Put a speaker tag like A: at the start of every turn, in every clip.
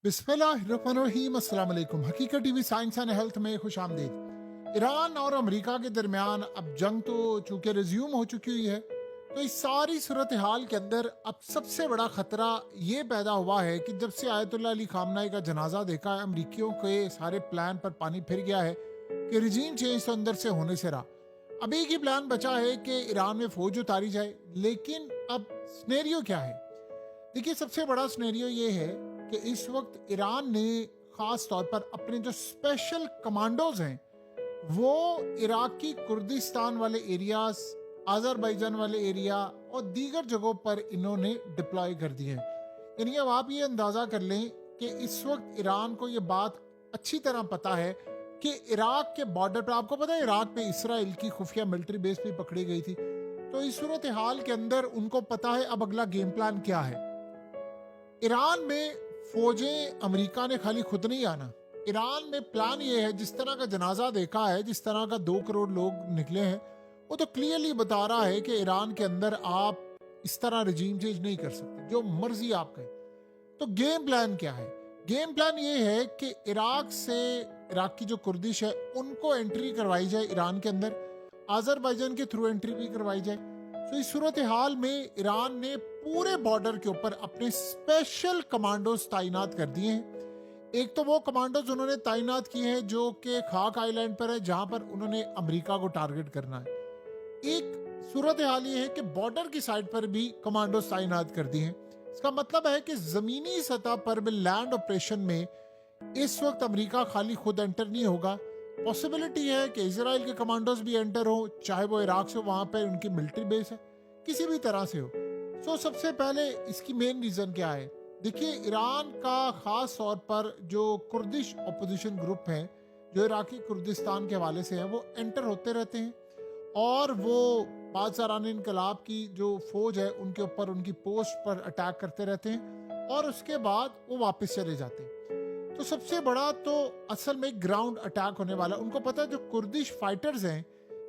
A: बिस्मिल्लाहिर्रहमानिर्रहीम, अस्सलाम वालेकुम। हकीकत टीवी साइंस एंड हेल्थ में खुश आमदीद। ईरान और अमेरिका के दरमियान अब जंग तो चूंकि रिज्यूम हो चुकी हुई है, तो इस सारी सूरत हाल के अंदर अब सबसे बड़ा खतरा ये पैदा हुआ है कि जब से आयतुल्लाह अली खामनाई का जनाजा देखा है, अमरीकियों के सारे प्लान पर पानी फिर गया है कि रिजीम चेंज तो अंदर से होने से रहा। अब एक ही प्लान बचा है कि ईरान में फौज उतारी जाए। लेकिन अब स्नेरियो क्या है? देखिए, सबसे बड़ा स्नेरियो ये है कि इस वक्त ईरान ने खास तौर पर अपने जो स्पेशल कमांडोज हैं वो इराकी कुर्दिस्तान वाले एरियाज, आज़रबाईजान वाले एरिया और दीगर जगहों पर इन्होंने डिप्लॉय कर दिए हैं। यानी अब आप ये अंदाजा कर लें कि इस वक्त ईरान को ये बात अच्छी तरह पता है कि इराक के बॉर्डर पर, आपको पता है इराक में इसराइल की खुफिया मिलिट्री बेस भी पकड़ी गई थी। तो इस सूरत हाल के अंदर उनको पता है अब अगला गेम प्लान क्या है। ईरान में फौजें अमेरिका ने खाली खुद नहीं आना। ईरान में प्लान ये है, जिस तरह का जनाजा देखा है, जिस तरह का 2 करोड़ लोग निकले हैं, वो तो क्लियरली बता रहा है कि ईरान के अंदर आप इस तरह रिजीम चेंज नहीं कर सकते, जो मर्जी आप कहें। तो गेम प्लान क्या है? गेम प्लान ये है कि इराक से, इराक की जो कुर्दिश है उनको एंट्री करवाई जाए ईरान के अंदर, आज़रबाईजान के थ्रू एंट्री भी करवाई जाए। तो इस सूरत हाल में ईरान ने पूरे बॉर्डर के ऊपर अपने स्पेशल कमांडोज तैनात कर दिए हैं। एक तो वो कमांडोज उन्होंने तैनात किए हैं जो कि खाक आइलैंड पर है, जहां पर उन्होंने अमेरिका को टारगेट करना है। एक सूरत हाल ये है कि बॉर्डर की साइड पर भी कमांडोज तैनात कर दिए हैं। इसका मतलब है कि जमीनी सतह पर भी लैंड ऑपरेशन में इस वक्त अमेरिका खाली खुद एंटर नहीं होगा। पॉसिबिलिटी है कि इजराइल के कमांडोज भी एंटर हो, चाहे वो इराक से, वहां पर उनकी मिलिट्री बेस है, किसी भी तरह से हो। तो सबसे पहले इसकी मेन रीजन क्या है? देखिए, ईरान का खास तौर पर जो कुर्दिश अपोजिशन ग्रुप है जो इराकी कुर्दिस्तान के हवाले से है, वो एंटर होते रहते हैं और वो बादशाह इनकलाब की जो फौज है उनके ऊपर, उनकी पोस्ट पर अटैक करते रहते हैं और उसके बाद वो वापस चले जाते हैं। तो सबसे बड़ा तो असल में ग्राउंड अटैक होने वाला। उनको पता है जो कुर्दिश फाइटर्स हैं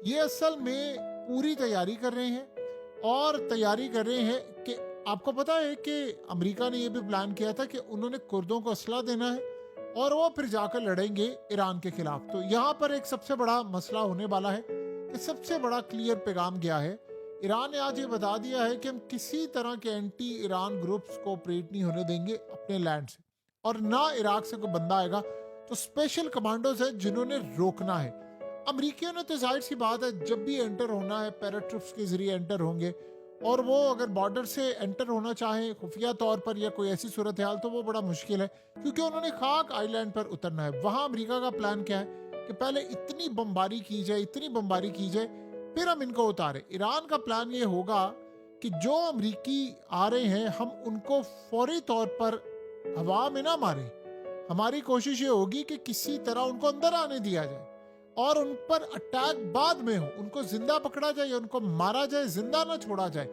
A: ये असल में पूरी तैयारी कर रहे हैं और तैयारी कर रहे हैं कि आपको पता है कि अमेरिका ने ये भी प्लान किया था कि उन्होंने कुर्दों को असला देना है और वो फिर जाकर लड़ेंगे ईरान के खिलाफ। तो यहाँ पर एक सबसे बड़ा मसला होने वाला है कि सबसे बड़ा क्लियर पैगाम क्या है। ईरान ने आज ये बता दिया है कि हम किसी तरह के एंटी ईरान ग्रुप्स को ऑपरेट नहीं होने देंगे अपने लैंड से, और ना इराक से कोई बंदा आएगा। तो स्पेशल कमांडोज है जिन्होंने रोकना है। अमरीकियों ने तो जाहिर सी बात है, जब भी एंटर होना है पैराट्रूप्स के जरिए एंटर होंगे, और वो अगर बॉर्डर से एंटर होना चाहें खुफिया तौर पर या कोई ऐसी सूरत हाल, तो वो बड़ा मुश्किल है क्योंकि उन्होंने खाक आइलैंड पर उतरना है। वहां अमेरिका का प्लान क्या है कि पहले इतनी बमबारी की जाए, इतनी बमबारी की जाए, फिर हम इनको उतारे। ईरान का प्लान ये होगा कि जो अमरीकी आ रहे हैं हम उनको फौरी तौर पर हवा में ना मारे। हमारी कोशिश ये होगी कि किसी तरह उनको अंदर आने दिया जाए और उन पर अटैक बाद में हो, उनको जिंदा पकड़ा जाए या उनको मारा जाए, जिंदा ना छोड़ा जाए,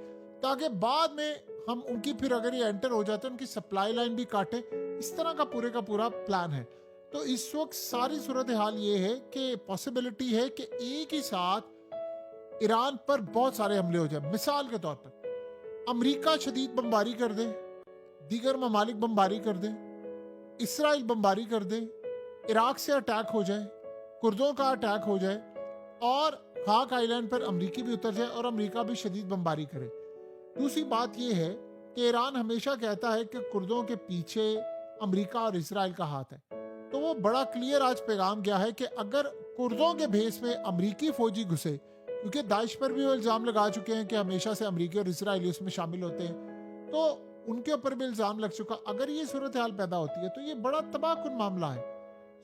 A: ताकि बाद में हम उनकी, फिर अगर ये एंटर हो जाते हैं, उनकी सप्लाई लाइन भी काटे। इस तरह का पूरे का पूरा प्लान है। तो इस वक्त सारी सूरत हाल ये है कि पॉसिबिलिटी है कि एक ही साथ ईरान पर बहुत सारे हमले हो जाए। मिसाल के तौर पर अमेरिका शदीद बमबारी कर दे, दीगर ममालिक बमबारी कर दे, इसराइल बमबारी कर दे, इराक से अटैक हो जाए, कुर्दों का अटैक हो जाए और खाक आइलैंड पर अमरीकी भी उतर जाए और अमरीका भी शदीद बमबारी करे। दूसरी बात यह है कि ईरान हमेशा कहता है कि कुर्दों के पीछे अमरीका और इसराइल का हाथ है। तो वो बड़ा क्लियर आज पैगाम गया है कि अगर कुर्दों के भेस में अमरीकी फौजी घुसे, क्योंकि दाइश पर भी वो इल्जाम लगा चुके हैं कि हमेशा से अमरीकी और इसराइली उसमें शामिल होते हैं, तो उनके ऊपर भी इल्जाम लग चुका। अगर ये सूरत हाल पैदा होती है तो ये बड़ा तबाहकुन मामला है।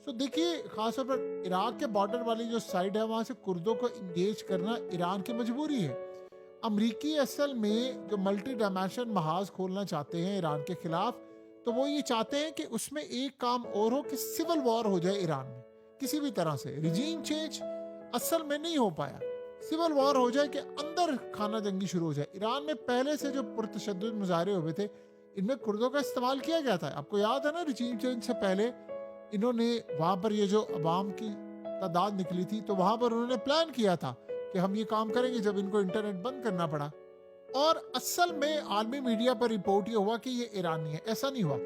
A: तो देखिए, खासतौर पर इराक के बॉर्डर वाली जो साइड है वहां से कुर्दों को इंगेज करना ईरान की मजबूरी है। अमरीकी असल में जो मल्टी डायमेंशन महाज खोलना चाहते हैं ईरान के खिलाफ, तो वो ये चाहते हैं कि उसमें एक काम और हो कि सिविल वॉर हो जाए ईरान में किसी भी तरह से। रिजीम चेंज असल में नहीं हो पाया, सिविल वॉर हो जाए कि अंदर खाना जंगी शुरू हो जाए। ईरान में पहले से जो पुरतशद्दुद मुजाहरे हुए थे, इनमें कुर्दों का इस्तेमाल किया गया था। आपको याद है ना, रिजीम चेंज से पहले इन्होंने वहां पर ये जो अवाम की तादाद निकली थी, तो वहां पर उन्होंने प्लान किया था कि हम ये काम करेंगे जब इनको इंटरनेट बंद करना पड़ा। और असल में आलमी मीडिया पर रिपोर्ट ये हुआ कि ये ईरानी है, ऐसा नहीं हुआ।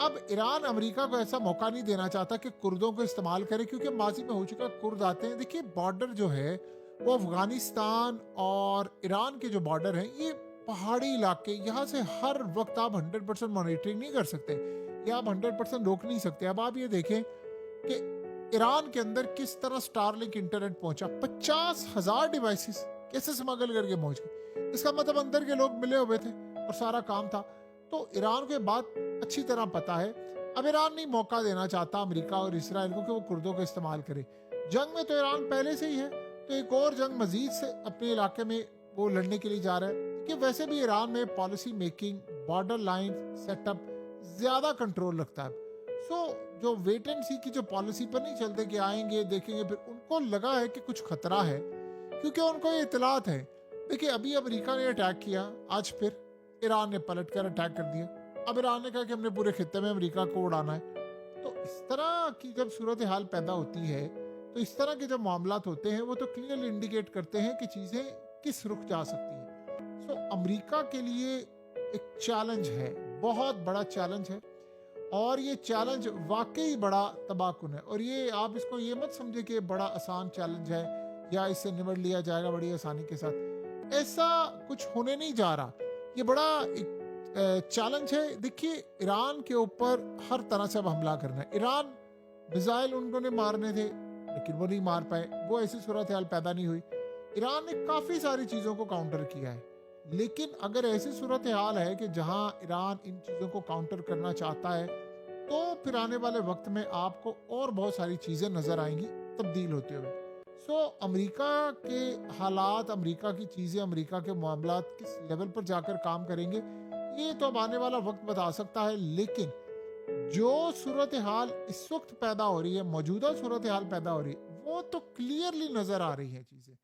A: अब ईरान अमेरिका को ऐसा मौका नहीं देना चाहता कि कुर्दों को इस्तेमाल करे, क्योंकि माजी में हो चुका कुर्द आते हैं। देखिए बॉर्डर जो है वो अफगानिस्तान और ईरान के जो बॉर्डर हैं ये पहाड़ी इलाके, यहाँ से हर वक्त आप 100% मॉनिटरिंग नहीं कर सकते या आप 100% रोक नहीं सकते। अब आप ये देखें कि ईरान के अंदर किस तरह स्टारलिंक इंटरनेट पहुंचा, 50,000 डिवाइसेस कैसे स्मगल करके पहुंच गए। इसका मतलब अंदर के लोग मिले हुए थे और सारा काम था। तो ईरान को ये बात अच्छी तरह पता है। अब ईरान नहीं मौका देना चाहता अमेरिका और इसराइल को कि वो कुर्दों को इस्तेमाल करे। जंग में तो ईरान पहले से ही है, तो एक और जंग मजीद से अपने इलाके में वो लड़ने के लिए जा रहा है। कि वैसे भी ईरान में policy making, border line setup ज्यादा कंट्रोल रखता है। सो जो वेट एंड सी की जो पॉलिसी पर नहीं चलते कि आएंगे देखेंगे, फिर उनको लगा है कि कुछ खतरा है, क्योंकि उनको ये इतलात है। देखिए अभी अमेरिका ने अटैक किया, आज फिर ईरान ने पलट कर अटैक कर दिया। अब ईरान ने कहा कि हमने पूरे खित्ते में अमेरिका को उड़ाना है। तो इस तरह की जब सूरत हाल पैदा होती है, तो इस तरह के जब मामलात होते हैं वो तो क्लियरली इंडिकेट करते हैं कि चीजें किस रुख जा सकती हैं। सो अमेरिका के लिए एक चैलेंज है, बहुत बड़ा चैलेंज है, और ये चैलेंज वाकई बड़ा तबाहकुन है। और ये आप इसको ये मत समझे कि बड़ा आसान चैलेंज है या इससे निबट लिया जाएगा बड़ी आसानी के साथ, ऐसा कुछ होने नहीं जा रहा। ये बड़ा एक चैलेंज है। देखिए ईरान के ऊपर हर तरह से अब हमला करना है। ईरान मिसाइल उन्होंने मारने थे लेकिन वो नहीं मार पाए, वो ऐसी सूरत हाल पैदा नहीं हुई। ईरान ने काफी सारी चीजों को काउंटर किया है, लेकिन अगर ऐसी सूरत हाल है कि जहां ईरान इन चीजों को काउंटर करना चाहता है, तो फिर आने वाले वक्त में आपको और बहुत सारी चीजें नजर आएंगी तब्दील होते हुए। सो अमेरिका के हालात, अमेरिका की चीजें, अमेरिका के मामलात किस लेवल पर जाकर काम करेंगे ये तो अब आने वाला वक्त बता सकता है। लेकिन जो सूरत हाल इस वक्त पैदा हो रही है, मौजूदा सूरत हाल पैदा हो रही है, वो तो क्लियरली नजर आ रही है चीजें।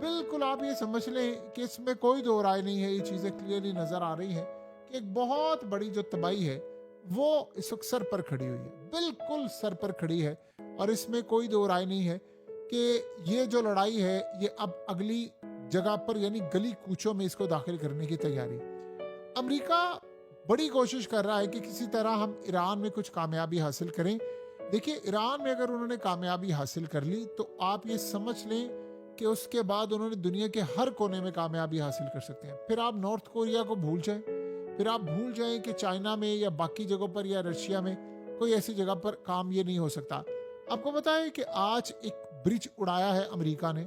A: बिल्कुल आप ये समझ लें कि इसमें कोई दो राय नहीं है, ये चीजें क्लियरली नजर आ रही हैं कि एक बहुत बड़ी जो तबाही है वो इस वक्त सर पर खड़ी हुई है, बिल्कुल सर पर खड़ी है। और इसमें कोई दो राय नहीं है कि ये जो लड़ाई है ये अब अगली जगह पर यानी गली कूचों में इसको दाखिल करने की तैयारी। अमेरिका बड़ी कोशिश कर रहा है कि किसी तरह हम ईरान में कुछ कामयाबी हासिल करें। देखिए ईरान में अगर उन्होंने कामयाबी हासिल कर ली तो आप ये समझ लें कि उसके बाद उन्होंने दुनिया के हर कोने में कामयाबी हासिल कर सकते हैं। फिर आप नॉर्थ कोरिया को भूल जाएं, फिर आप भूल जाएं कि चाइना में या बाकी जगहों पर या रशिया में कोई ऐसी जगह पर काम ये नहीं हो सकता। आपको पता है कि आज एक ब्रिज उड़ाया है अमेरिका ने,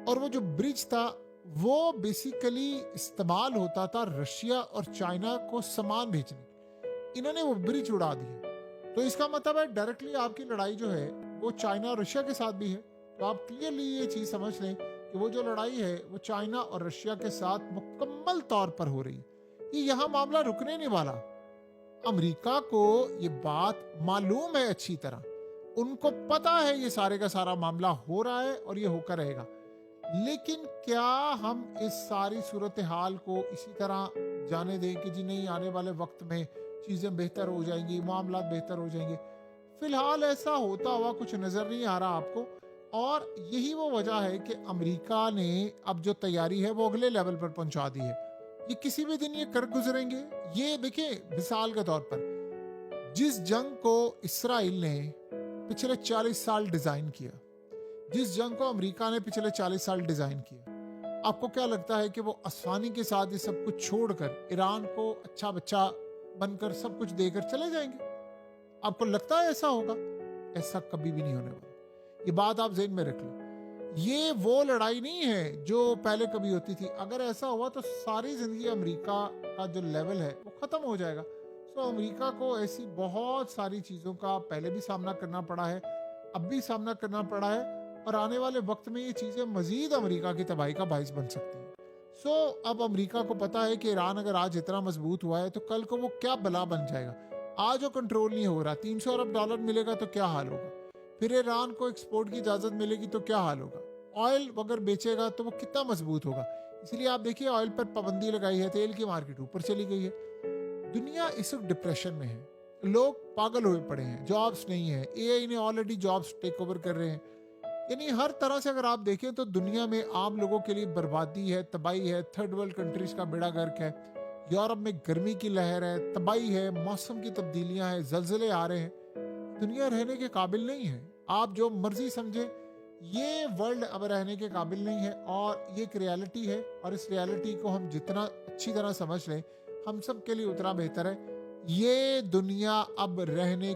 A: और वो जो ब्रिज था वो बेसिकली इस्तेमाल होता था रशिया और चाइना को सामान भेजने। इन्होंने वो ब्रिज उड़ा दिया, तो इसका मतलब है डायरेक्टली आपकी लड़ाई जो है वो चाइना और रशिया के साथ भी है। तो आप क्लियरली ये चीज समझ लें कि वो जो लड़ाई है वो चाइना और रशिया के साथ मुकम्मल तौर पर हो रही है। ये यहाँ मामला रुकने नहीं वाला। अमेरिका को ये बात मालूम है अच्छी तरह, उनको पता है ये सारे का सारा मामला हो रहा है और ये होकर रहेगा। लेकिन क्या हम इस सारी सूरत हाल को इसी तरह जाने दें कि जी नहीं आने वाले वक्त में चीजें बेहतर हो जाएंगी, मामला बेहतर हो जाएंगे? फिलहाल ऐसा होता हुआ कुछ नजर नहीं आ रहा आपको। और यही वो वजह है कि अमेरिका ने अब जो तैयारी है वो अगले लेवल पर पहुंचा दी है। ये किसी भी दिन ये कर गुजरेंगे। ये देखिए मिसाल के तौर पर जिस जंग को इसराइल ने पिछले 40 साल डिजाइन किया, जिस जंग को अमेरिका ने पिछले 40 साल डिजाइन किया, आपको क्या लगता है कि वो आसानी के साथ ये सब कुछ छोड़कर ईरान को अच्छा बच्चा बनकर सब कुछ देकर चले जाएंगे? आपको लगता है ऐसा होगा? ऐसा कभी भी नहीं होने वाला। ये बात आप ज़हन में रख लें। ये वो लड़ाई नहीं है जो पहले कभी होती थी। अगर ऐसा हुआ तो सारी जिंदगी अमेरिका का जो लेवल है वो खत्म हो जाएगा। सो अमेरिका को ऐसी बहुत सारी चीजों का पहले भी सामना करना पड़ा है, अब भी सामना करना पड़ा है, और आने वाले वक्त में ये चीजें मजीद अमेरिका की तबाही का बाइस बन सकती हैं। सो अब अमेरिका को पता है कि ईरान अगर आज इतना मजबूत हुआ है तो कल को वो क्या बला बन जाएगा। आज वो कंट्रोल नहीं हो रहा, 300 अरब डॉलर मिलेगा तो क्या हाल होगा। फिर ईरान को एक्सपोर्ट की इजाजत मिलेगी तो क्या हाल होगा। ऑयल अगर बेचेगा तो वो कितना मजबूत होगा। इसलिए आप देखिए ऑयल पर पाबंदी लगाई है, तेल की मार्केट ऊपर चली गई है। दुनिया इस वक्त डिप्रेशन में है, लोग पागल हुए पड़े हैं, जॉब्स नहीं है, एआई ने ऑलरेडी जॉब्स टेक ओवर कर रहे हैं। यानी हर तरह से अगर आप देखें तो दुनिया में आम लोगों के लिए बर्बादी है, तबाही है, थर्ड वर्ल्ड कंट्रीज का बेड़ा गर्क है। यूरोप में गर्मी की लहर है, तबाही है, मौसम की तब्दीलियां हैं, जलजले आ रहे हैं। दुनिया रहने के काबिल नहीं है। आप जो मर्जी समझे, ये वर्ल्ड अब रहने के काबिल नहीं है और ये एक रियलिटी है। और इस रियलिटी को हम जितना अच्छी तरह समझ लें, हम सब के लिए उतना बेहतर है। ये दुनिया अब रहने